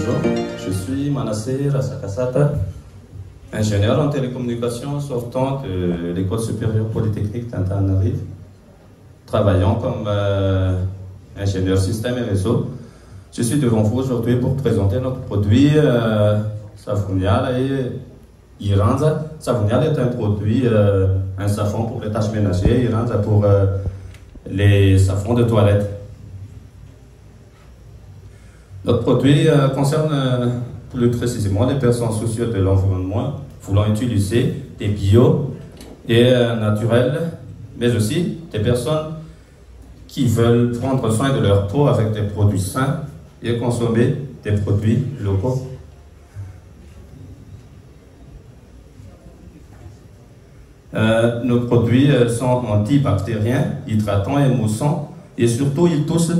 Bonjour, je suis Manasseh Rasakasata, ingénieur en télécommunications sortant de l'École supérieure polytechnique d'Antananarivo, travaillant comme ingénieur système et réseau. Je suis devant vous aujourd'hui pour présenter notre produit Savonial et Iranza. Savonial est un produit, un savon pour les tâches ménagères, Iranza pour les savons de toilette. Notre produit concerne plus précisément les personnes soucieuses de l'environnement, voulant utiliser des bio et naturels, mais aussi des personnes qui veulent prendre soin de leur peau avec des produits sains et consommer des produits locaux. Nos produits sont antibactériens, hydratants et moussants, et surtout ils touchent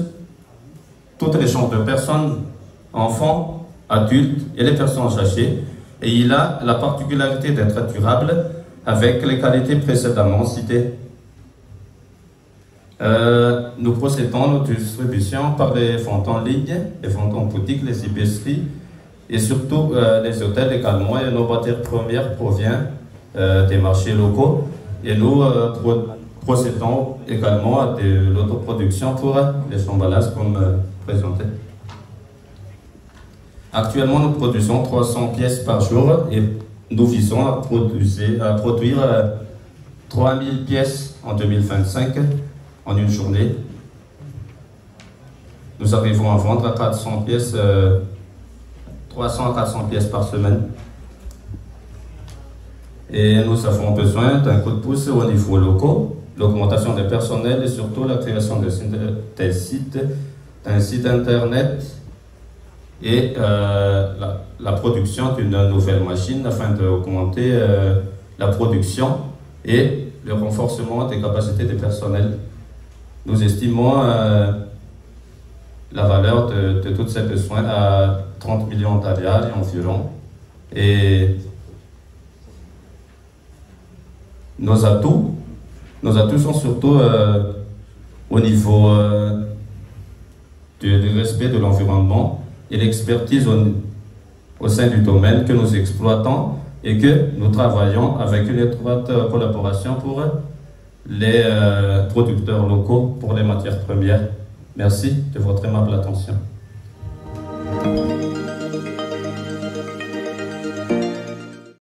toutes les chances de personnes, enfants, adultes et les personnes âgées, et il a la particularité d'être durable avec les qualités précédemment citées. Nous procédons notre distribution par les ventes en ligne, les ventes en boutique, les épiceries et surtout les hôtels également, et nos matières premières proviennent des marchés locaux, et nous procédons également à de l'autoproduction pour les emballages comme présenté. Actuellement, nous produisons 300 pièces par jour et nous visons à produire 3000 pièces en 2025 en une journée. Nous arrivons à vendre à 400 pièces, 300 à 400 pièces par semaine. Et nous avons besoin d'un coup de pouce au niveau local, l'augmentation des personnels et surtout la création d'un site internet et la production d'une nouvelle machine afin d'augmenter la production et le renforcement des capacités des personnels. Nous estimons la valeur de tous ces besoins à 30 millions d'arials environ. Et nos atouts sont surtout au niveau du respect de l'environnement et l'expertise au sein du domaine que nous exploitons et que nous travaillons avec une étroite collaboration pour les producteurs locaux pour les matières premières. Merci de votre aimable attention.